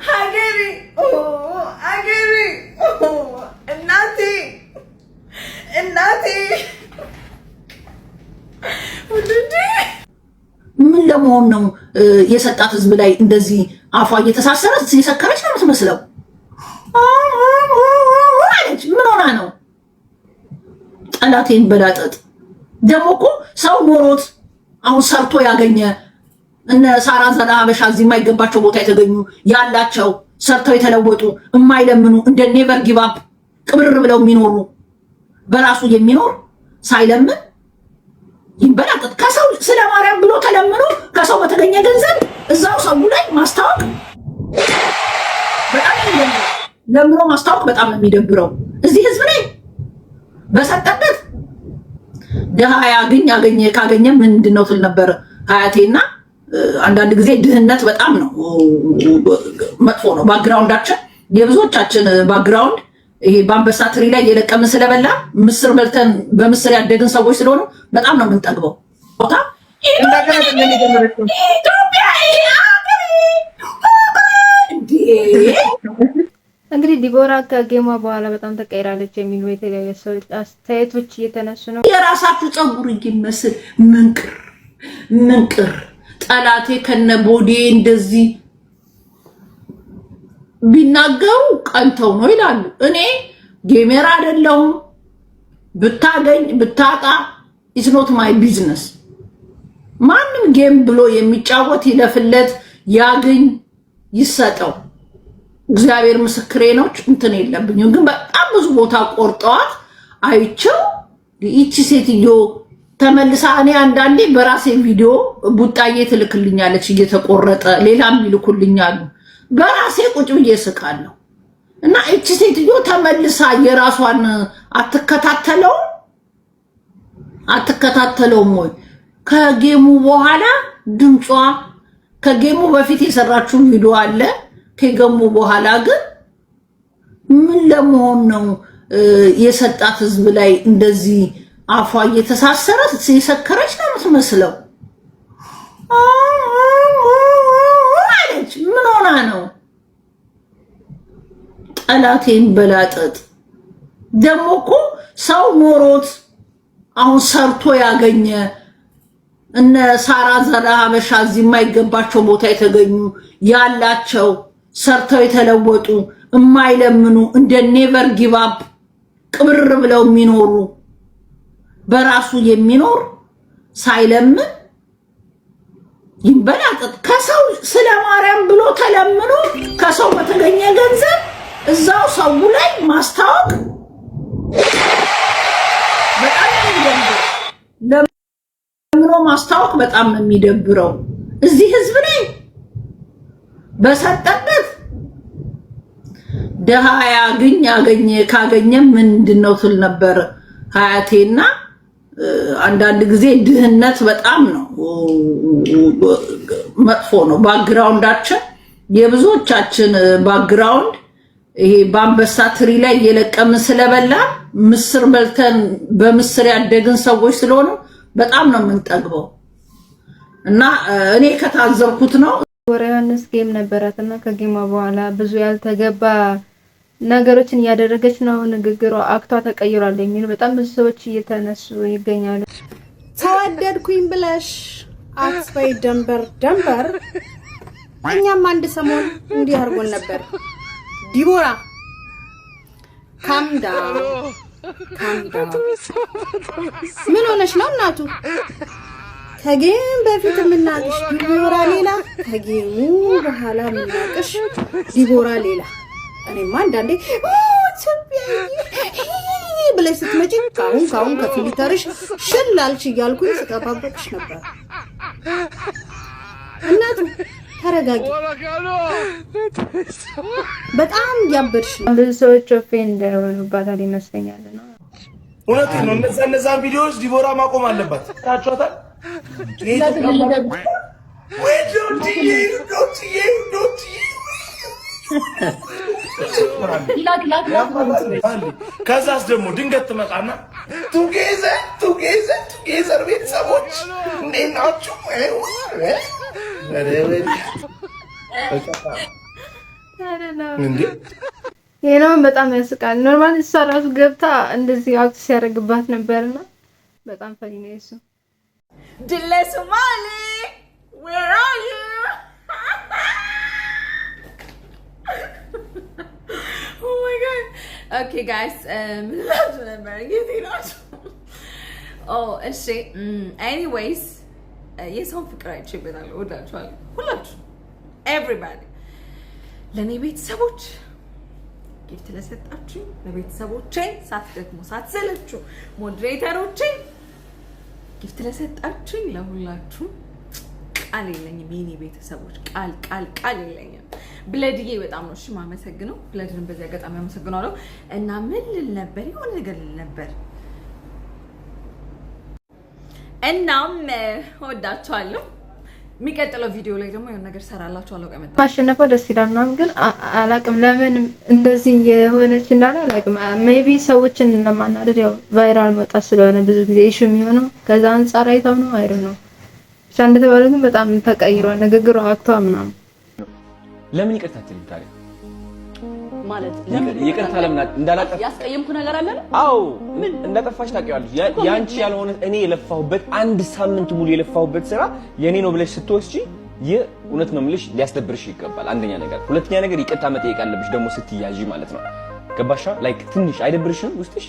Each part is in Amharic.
ሀገሬ ሀገሬ እናቴ እናቴ ምን ለመሆን ነው የሰጣት ህዝብ ላይ እንደዚህ አፏ እየተሳሰረ የሰከረች ነው የምትመስለው። ምን ሆና ነው? ጠላቴን በላጠጥ ደግሞ እኮ ሰው ኖሮት አሁን ሰርቶ ያገኘ እነ ሳራ ዘላ ሀበሻ እዚህ የማይገባቸው ቦታ የተገኙ ያላቸው ሰርተው የተለወጡ የማይለምኑ እንደ ኔቨር ጊቭ አፕ ቅብር ብለው የሚኖሩ በራሱ የሚኖር ሳይለምን ይንበላጠጥ ከሰው ስለ ማርያም ብሎ ተለምኖ ከሰው በተገኘ ገንዘብ እዛው ሰው ላይ ማስታወቅ በጣም ለምኖ ማስታወቅ በጣም የሚደብረው እዚህ ህዝብ ላይ በሰጠበት ደሃ ያገኘ ካገኘ ምንድነው ትል ነበር ሀያቴና አንዳንድ ጊዜ ድህነት በጣም ነው መጥፎ ነው። ባክግራውንዳችን የብዙዎቻችን ባክግራውንድ ይሄ በአንበሳ ትሪ ላይ የለቀምን ስለበላ ምስር በልተን በምስር ያደግን ሰዎች ስለሆነ በጣም ነው የምንጠግበው። ቦታ እንግዲህ ዲቦራ ከጌማ በኋላ በጣም ተቀይራለች የሚሉ የተለያዩ ሰዎች አስተያየቶች እየተነሱ ነው። የራሳችሁ ፀጉር ይመስል ምንቅር ጠላቴ ከነቦዴ እንደዚህ ቢናገሩ ቀንተው ነው ይላሉ። እኔ ጌሜራ አይደለሁም። ብታገኝ ብታጣ ኢትስ ኖት ማይ ቢዝነስ። ማንም ጌም ብሎ የሚጫወት ይለፍለት፣ ያገኝ፣ ይሰጠው። እግዚአብሔር ምስክሬ ነው። እንትን የለብኝም። ግን በጣም ብዙ ቦታ ቆርጠዋት አይቼው ይቺ ሴትዮ ተመልሳ እኔ አንዳንዴ በራሴ ቪዲዮ ቡጣዬ ትልክልኛለች እየተቆረጠ ሌላም ይልኩልኛሉ። በራሴ ቁጭ ብዬ ስቃለሁ። እና እቺ ሴትዮ ተመልሳ የራሷን አትከታተለውም ወይ? ከጌሙ በኋላ ድምጿ ከጌሙ በፊት የሰራችው ቪዲዮ አለ። ከገሙ በኋላ ግን ምን ለመሆን ነው የሰጣት ህዝብ ላይ እንደዚህ አፏ እየተሳሰረ የሰከረች ነው የምትመስለው። ምን ሆና ነው? ጠላቴን በላጠጥ ደግሞ እኮ ሰው ኖሮት አሁን ሰርቶ ያገኘ እነ ሳራ ዘላ ሀበሻ እዚህ የማይገባቸው ቦታ የተገኙ ያላቸው ሰርተው የተለወጡ የማይለምኑ እንደ ኔቨር ጊቭ አፕ ቅብር ብለው የሚኖሩ በራሱ የሚኖር ሳይለምን ይንበላጠጥ ከሰው ስለ ማርያም ብሎ ተለምኖ ከሰው በተገኘ ገንዘብ እዛው ሰው ላይ ማስታወቅ በጣም ለምኖ ማስታወቅ በጣም የሚደብረው እዚህ ህዝብ ላይ በሰጠበት ደሃ ያገኘ ካገኘ ምንድነው ትል ነበር ሀያቴና አንዳንድ ጊዜ ድህነት በጣም ነው መጥፎ ነው። ባክግራውንዳችን የብዙዎቻችን ባክግራውንድ ይሄ በአንበሳ ትሪ ላይ የለቀምን ስለበላ ምስር በልተን በምስር ያደግን ሰዎች ስለሆነ በጣም ነው የምንጠግበው። እና እኔ ከታዘብኩት ነው ወራ ዮሐንስ ጌም ነበራትና ከጌማ በኋላ ብዙ ያልተገባ ነገሮችን እያደረገች ነው። ንግግሯ አክቷ ተቀይሯል የሚሉ በጣም ብዙ ሰዎች እየተነሱ ይገኛሉ። ተወደድኩኝ ብለሽ አትበይ ደንበር። እኛም አንድ ሰሞን እንዲህ አድርጎን ነበር። ዲቦራ ካምዳ ምን ሆነሽ ነው እናቱ? ከጌም በፊት የምናቅሽ ዲቦራ ሌላ፣ ከጌሙ በኋላ የምናቅሽ ዲቦራ ሌላ። እኔማ አንዳንዴ ብለሽ ስትመጪ ካሁን ከፊልተርሽ ሽላልሽ እያልኩኝ ስጠባበቅሽ ነበር። እናቱ ተረጋጊ፣ በጣም ያበድሽ ነው። ብዙ ሰዎች ኦፌንድ ሆነውባታል ይመስለኛል ነው። እውነቴን ነው። እነዛን ቪዲዮዎች ዲቦራ ማቆም አለባት። ታቻታል ከዛስ ደግሞ ድንገት ትመጣና ቱጌዘር ቤተሰቦች እንዴት ናችሁ? ይሄነው በጣም ያስቃል። ኖርማሊ እሷ ራሱ ገብታ እንደዚህ አክት ሲያደርግባት ነበርና በጣም ፈኒ ነው እሱ። ድሌ ሶማሌ where are you? Oh my god. Okay guys, let's remember oh እሺ anyways የሰውን ፍቅር አይቼ በጣም ወዳችኋለሁ ሁላችሁ everybody ለኔ ቤተሰቦች ጊፍት ለሰጣችሁ ለቤተሰቦቼ ሳትደክሙ ሳትሰለቹ ሞዴሬተሮቼ ጊፍት ለሰጣችሁ ለሁላችሁ ቃል የለኝም የኔ ቤተሰቦች ቃል የለኝም። ብለድዬ በጣም ነው እሺ ማመሰግነው። ብለድን በዚህ አጋጣሚ አመሰግናለሁ እና ምን ልል ነበር የሆነ ነገር ልል ነበር እናም ወዳችኋለሁ። የሚቀጥለው ቪዲዮ ላይ ደግሞ የሆነ ነገር ሰራላችኋለሁ። ቀመጣ ማሸነፈው ደስ ይላል ምናምን ግን አላቅም ለምን እንደዚህ የሆነች እንዳለ አላቅም። ሜቢ ሰዎችን ለማናደድ ያው ቫይራል መውጣት ስለሆነ ብዙ ጊዜ ኢሹ የሚሆነው ከዛ አንፃር አይተው ነው አይደል ነው ብቻ እንደተባለ ግን በጣም ተቀይሯል ንግግሩ አክቷ ምናምን። ለምን ይቅርታ አትልም ታዲያ? ማለት ይቅርታ ለምን እንዳላጠፋ ያስቀየምኩ ነገር አለ? አዎ ምን እንዳጠፋሽ ታውቂዋለሽ። ያንቺ ያልሆነ እኔ የለፋሁበት አንድ ሳምንት ሙሉ የለፋሁበት ስራ የኔ ነው ብለሽ ስትወስጂ የእውነት ነው የምልሽ ሊያስደብርሽ ይገባል። አንደኛ ነገር፣ ሁለተኛ ነገር ይቅርታ መጠየቅ አለብሽ ደግሞ ስትያዢ ማለት ነው። ገባሻ? ላይክ ትንሽ አይደብርሽም? ውስጥሽ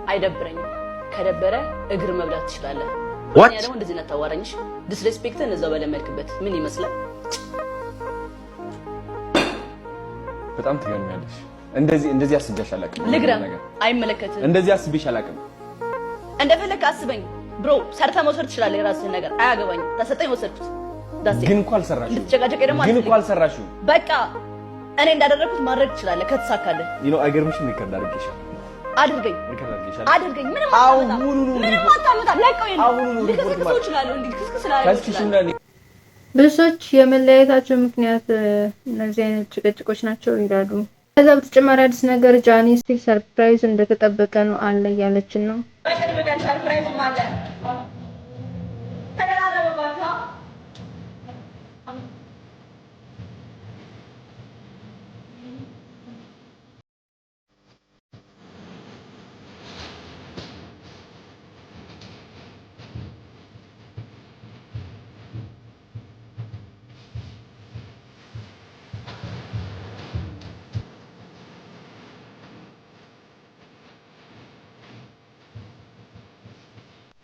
አይደብረኝም። ከደበረ እግር መብላት ትችላለህ። ዋት ደግሞ እንደዚህ ነው ታዋራኝሽ። ዲስሬስፔክትን እዛው በለመድክበት ምን ይመስላል? በጣም ትገርሚያለሽ። እንደዚህ አስቤሽ አላውቅም። ልግረም አይመለከትም። እንደዚህ አስቤሽ አላውቅም። እንደፈለክ አስበኝ ብሮ። ሰርተ መውሰድ ትችላለህ የራስህን ነገር አያገባኝም። ተሰጠኝ ወሰድኩት። ግን እኮ አልሰራሽም። ልትጨቃጨቀኝ ደግሞ ግን እኮ አልሰራሽም። በቃ እኔ እንዳደረኩት ማድረግ ትችላለህ ከተሳካለህ። አይገርምሽም? ሪከርድ አድርጌሻለሁ። አድርገኝ ምንም አታመጣ ለቀው ልክስክሶ ይችላል እንዴ ክስክስ ስላለ ብዙዎች የመለያየታቸው ምክንያት እነዚህ አይነት ጭቅጭቆች ናቸው ይላሉ። ከዛ በተጨማሪ አዲስ ነገር ጃኒ ስቲል ሰርፕራይዝ እንደተጠበቀ ነው አለ ያለችን ነው።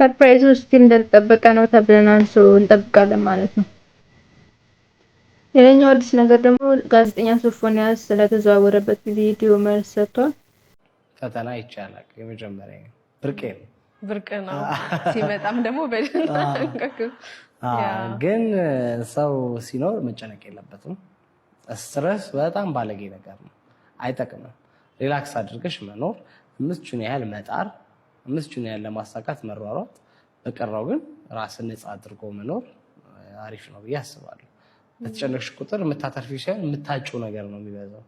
ሰርፕራይዝ ውስጥ እንደተጠበቀ ነው ተብለናል። እንጠብቃለን ማለት ነው። ሌላኛው አዲስ ነገር ደግሞ ጋዜጠኛ ሶፎንያስ ስለተዘዋወረበት ቪዲዮ መልስ ሰጥቷል። ፈተና ይቻላል የመጀመሪያ ብርቅ ነው ሲመጣም ደግሞ በደንብ ግን ሰው ሲኖር መጨነቅ የለበትም። ስትረስ በጣም ባለጌ ነገር ነው፣ አይጠቅምም። ሪላክስ አድርገሽ መኖር፣ ምንቹን ያህል መጣር፣ ምንቹን ያህል ለማሳካት መሯሯጥ፣ በቀራው ግን ራስን ነፃ አድርጎ መኖር አሪፍ ነው ብዬ አስባለሁ። በተጨነቅሽ ቁጥር የምታተርፊው ሳይሆን የምታጭው ነገር ነው የሚበዛው።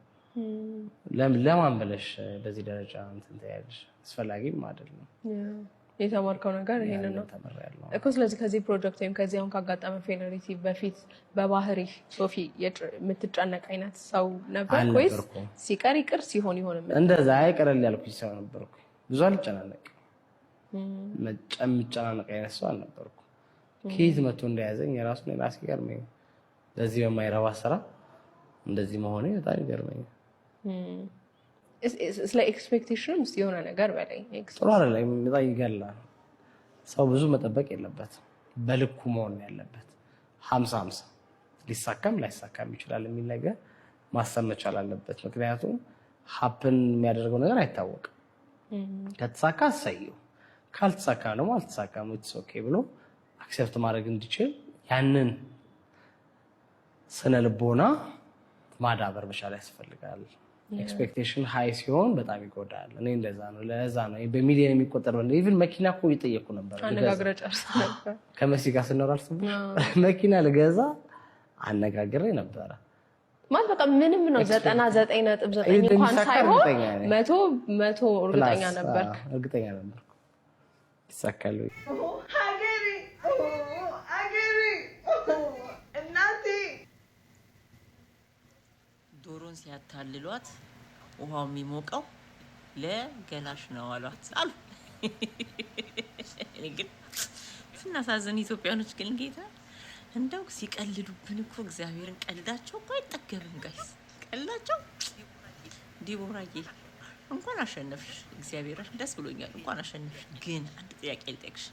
ለማን ብለሽ በዚህ ደረጃ እንትን ትያለሽ? አስፈላጊም አይደለም። የተማርከው ነገር ይሄንን ነው እኮ። ስለዚህ ከዚህ ፕሮጀክት ወይም ከዚህ አሁን ካጋጠመ ፌለሪቲ በፊት በባህሪ ሶፊ የምትጨነቅ አይነት ሰው ነበር ወይስ ሲቀር ይቅር ሲሆን ይሆን? እንደዛ አይቀርል ያልኩኝ ሰው ነበርኩ። ብዙ አልጨናነቅ መጨናነቅ አይነት ሰው አልነበርኩ። ከየት መጥቶ እንደያዘኝ የራሱን ራስ ይገርመኝ። ለዚህ በማይረባ ስራ እንደዚህ መሆኔ በጣም ይገርመኝ። ስለ ኤክስፔክቴሽን ውስጥ የሆነ ነገር በላይ ጥሩ አይደለም። በጣም ይገላል። ሰው ብዙ መጠበቅ የለበትም፣ በልኩ መሆን ያለበት። 50-50 ሊሳካም ላይሳካም ይችላል የሚል ነገር ማሰብ መቻል አለበት። ምክንያቱም ሀፕን የሚያደርገው ነገር አይታወቅም። ከተሳካ አሳየው፣ ካልተሳካ ደግሞ አልተሳካም ኢትስ ኦኬ ብሎ አክሰፕት ማድረግ እንዲችል ያንን ስነ ልቦና ማዳበር መቻል ያስፈልጋል። ኤክስፔክቴሽን ሃይ ሲሆን በጣም ይጎዳል። እኔ እንደዛ ነው። ለዛ ነው በሚሊዮን የሚቆጠር ነው። ኢቭን መኪና እኮ እየጠየቁ ነበር። አነጋግረ ጨርሰ ነበር። ከመሲ ጋር ስንኖር አልሰማሽ? መኪና ልገዛ አነጋግሬ ነበረ። ማለት በቃ ምንም ነው 99.9 እንኳን ሳይሆን 100 እርግጠኛ ነበርክ? እርግጠኛ ነበርኩ ይሳካል። አገሪ እናቴ ዶሮን ሲያታልሏት ውሃው የሚሞቀው ለገላሽ ነው አሏት አሉ። እኔ ግን ስናሳዝን ኢትዮጵያኖች ግን ጌታ እንደው ሲቀልዱብን እኮ እግዚአብሔርን ቀልዳቸው እኮ አይጠገብም ጋይስ። ቀልዳቸው ዲቦራዬ እንኳን አሸነፍሽ፣ እግዚአብሔር ደስ ብሎኛል። እንኳን አሸነፍሽ። ግን አንድ ጥያቄ ልጠይቅሽ።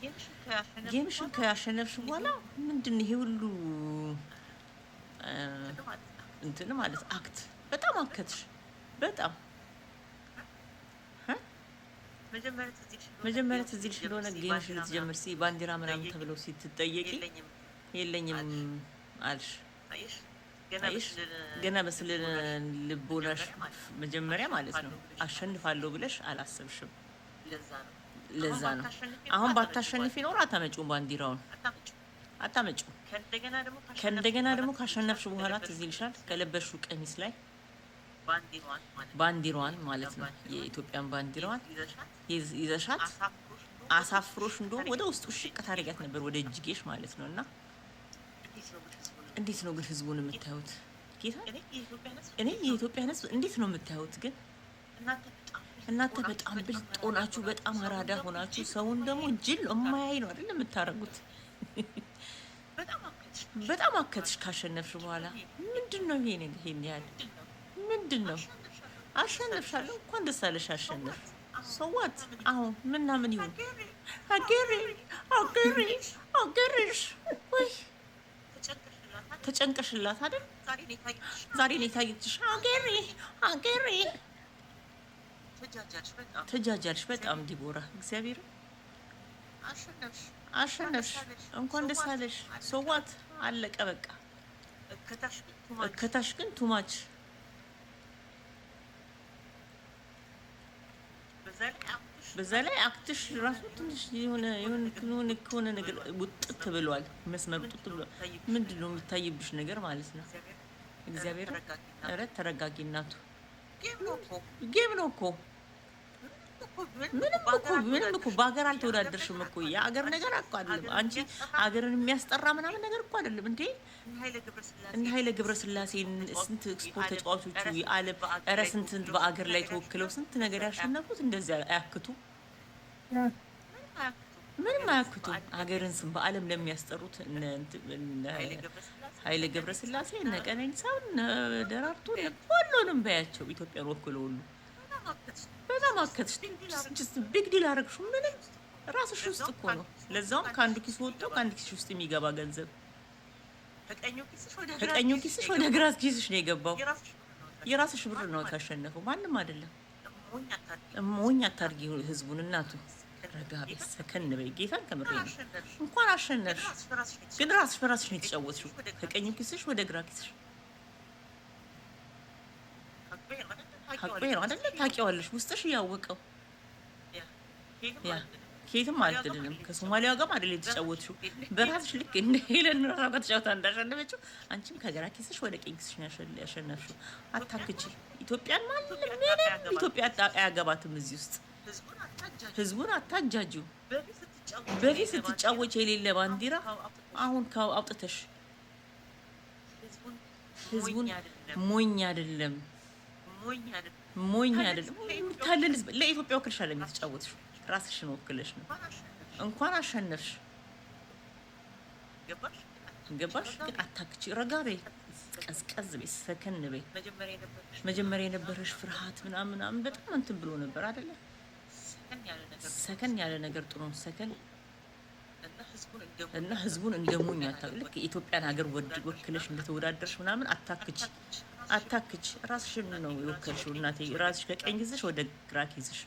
ጌምሽን ካሸነፍሽ በኋላ ምንድን ይሄ ሁሉ እንትን ማለት አክት በጣም አከትሽ በጣም መጀመሪያ ትዝ ይልሽ እንደሆነ ጌምሽን ልትጀምር ባንዲራ ምናምን ተብለው ሲትጠየቂ የለኝም አልሽ። አይሽ ገና በስለ ልቦናሽ መጀመሪያ ማለት ነው አሸንፋለሁ ብለሽ አላሰብሽም። ለዛ ነው አሁን ባታሸንፊ ኖር አታመጪው ባንዲራውን አታመጪው። ከእንደገና ደግሞ ካሸነፍሽ በኋላ ትዝ ይልሻል ከለበሽው ቀሚስ ላይ ባንዲራዋን ማለት ነው የኢትዮጵያን ባንዲራዋን ይዘሻት አሳፍሮሽ እንደውም ወደ ውስጥ ሽቅ ታደርጊያት ነበር ወደ እጅጌሽ ማለት ነው። እና እንዴት ነው ግን ህዝቡን የምታዩት? ጌታ እኔ የኢትዮጵያን ህዝብ እንዴት ነው የምታዩት? ግን እናንተ በጣም ብልጥ ሆናችሁ በጣም አራዳ ሆናችሁ ሰውን ደግሞ ጅል የማያይ ነው አይደል የምታረጉት? በጣም አከትሽ ካሸነፍሽ በኋላ ምንድነው ይሄን ያህል ምንድነው? አሸነፍሻለሁ እንኳን ደስ አለሽ አሸነፍ ሰዋት አሁን ምንና ምን ይሁን አገሬሽ ወይ ተጨንቀሽላት አይደል? ዛሬ ነው የታየችሽ። አገሬ ተጃጃልሽ በጣም ዲቦራ። እግዚአብሔር አሸነፍሽ እንኳን ደስ አለሽ ሰዋት አለቀ በቃ። እከታሽ ግን ቱማች በዛ ላይ አክትሽ ራሱ ትንሽ የሆነ ነገር ውጥት ብሏል። መስመር ውጥት ብሏል። ምንድነው የሚታይብሽ ነገር ማለት ነው? እግዚአብሔር ኧረ ተረጋጊ እናቱ። ጌም ነው እኮ ምንም እኮ በሀገር አልተወዳደርሽም እኮ። የሀገር ነገር እኮ አይደለም። አንቺ ሀገርን የሚያስጠራ ምናምን ነገር እኮ አይደለም እንዴ። እነ ኃይለ ገብረስላሴ ስንት ስፖርት ተጫዋቾቹ የዓለም ኧረ ስንት በአገር ላይ ተወክለው ስንት ነገር ያሸነፉት እንደዚህ አያክቱ ምንም አያክቱ። ሀገርን ስም በዓለም ለሚያስጠሩት ኃይለ ገብረስላሴ እነ ቀነኒሳ እነ ደራርቱ ሁሉንም በያቸው ኢትዮጵያን ወክለው ሁሉ በጣም አከትሽ ቢግ ዲል አደረግሽ። ምንም ራስሽ ውስጥ እኮ ነው። ለዛውም ከአንዱ ኪስ ወጥቶ ከአንዱ ኪስ ውስጥ የሚገባ ገንዘብ ከቀኙ ኪስሽ ወደ ግራ ኪስሽ ነው የገባው። የራስሽ ብር ነው ካሸነፈው ማንም አይደለም። ሞኝ አታርጊ ህዝቡን እናቱ። ረጋ በይ ሰከን በይ። ጌታን ከምሬ ነው። እንኳን አሸነፍሽ ግን ራስሽ በራስሽ ነው የተጫወትሽው። ከቀኙ ኪስሽ ወደ ግራ ኪስሽ ሀቅ ነው አይደል? ታውቂዋለሽ ውስጥሽ እያወቀው ያ ከየትም አልተደለም። ከሶማሊያ ጋር አይደል የተጫወትሽው? በራስሽ ልክ እንደ ሄለን ራሷ ጋር ተጫውታ እንዳሸነፈችው አንቺም ከግራ ኪስሽ ወደ ቀኝ ኪስሽ ያሸነፍሽው። አታክቺ። ኢትዮጵያን ማለት ምንም ኢትዮጵያ አያገባትም። እዚህ ውስጥ ህዝቡን አታጃጁ። በፊት ስትጫወች የሌለ ባንዲራ አሁን አውጥተሽ ህዝቡን ሞኝ አይደለም ታለል ህዝብ ለኢትዮጵያ ወክልሻል የምትጫወትሽው ራስሽን ወክለሽ ነው። እንኳን አሸነፍሽ ገባሽ። ግን አታክቺ። ረጋ በይ፣ ቀዝቀዝ በይ፣ ሰከን በይ። መጀመሪያ የነበረሽ ፍርሃት ምናምን በጣም እንትን ብሎ ነበር አይደለ? ሰከን ያለ ነገር ጥሩ ነው። ሰከን እና ህዝቡን እንደሞኝ ልክ የኢትዮጵያን ሀገር ወክለሽ እንደተወዳደርሽ ምናምን አታክች። ራስሽን ነው የወከልሽው እናቴ። ራስሽ ከቀኝ ኪስሽ ወደ ግራ ኪስሽ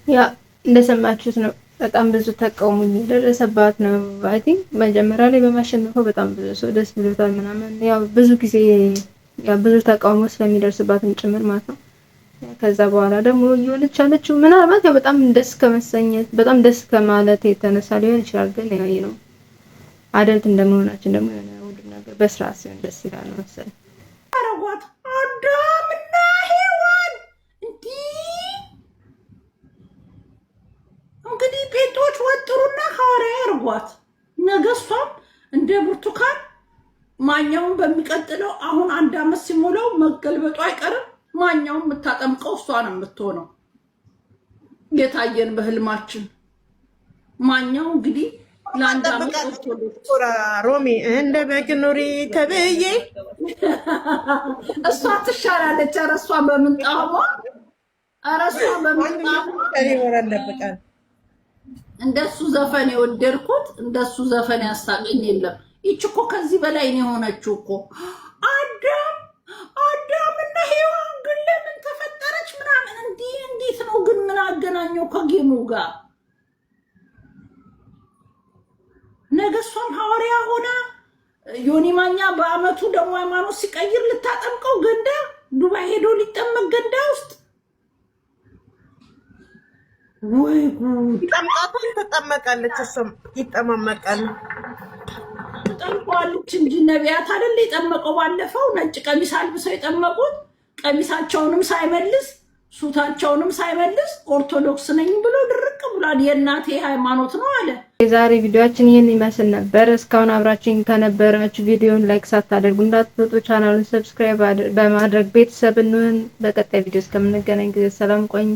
ያ እንደሰማችሁት ነው። በጣም ብዙ ተቃውሞ የደረሰባት ነው። አይ ቲንክ መጀመሪያ ላይ በማሸነፈው በጣም ብዙ ሰው ደስ ብሎታል ምናምን። ያው ብዙ ጊዜ ብዙ ተቃውሞ ስለሚደርስባትም ጭምር ማለት ነው። ከዛ በኋላ ደግሞ እየሆነች ያለችው ምናልባት ያው በጣም ደስ ከመሰኘት በጣም ደስ ከማለት የተነሳ ሊሆን ይችላል። ግን ያው ነው አደልት እንደመሆናችን ደግሞ የሆነ ሁሉ ነገር በስርዓት ሲሆን ደስ ይላል መሰለኝ። አረጓት አዳምና ሔዋን እንግዲህ ጴንጦች ወጥሩና ሐዋርያ ያርጉ። አርጓት። ነገ እሷም እንደ ብርቱካን ማኛውን በሚቀጥለው አሁን 1 ዓመት ሲሞላው መገልበጡ አይቀርም። ማኛውን የምታጠምቀው እሷ ነው የምትሆነው። የታየን በህልማችን ማኛው እንግዲህ ለአንድ ዓመት ሮሚ እንደ በግ ኑሪ ተብዬ እሷ ትሻላለች። ኧረ እሷ በምንጣሟ እንደሱ ዘፈን የወደድኩት እንደሱ ዘፈን ያሳቀኝ የለም። ይች እኮ ከዚህ በላይ ነው የሆነችው እኮ አዳም እና ሔዋን ግን ለምን ተፈጠረች ምናምን እንዴት ነው ግን ምን አገናኘው ከጌሙ ጋር? ነገ እሷም ሐዋርያ ሆና ዮኒ ማኛ በአመቱ ደግሞ ሃይማኖት ሲቀይር ልታጠምቀው ገንዳ ዱባይ ሄዶ ሊጠመቅ ገንዳ ውስጥ ወይ ጉድ! ጠምቃቱን ተጠመቃለች፣ እሱም ይጠማመቃል። ጠምቋለች እንጂ ነቢያት አይደል የጠመቀው? ባለፈው ነጭ ቀሚስ አልብሰው የጠመቁት ቀሚሳቸውንም ሳይመልስ ሱታቸውንም ሳይመልስ ኦርቶዶክስ ነኝ ብሎ ድርቅ ብሏል። የእናቴ ሃይማኖት ነው አለ። የዛሬ ቪዲዮአችን ይህን ይመስል ነበር። እስካሁን አብራችሁኝ ከነበራችሁ ቪዲዮን ላይክ ሳታደርጉ እንዳትወጡ፣ ቻናሉን ሰብስክራይብ በማድረግ ቤተሰብ እንሁን። በቀጣይ ቪዲዮ እስከምንገናኝ ጊዜ ሰላም ቆዩ።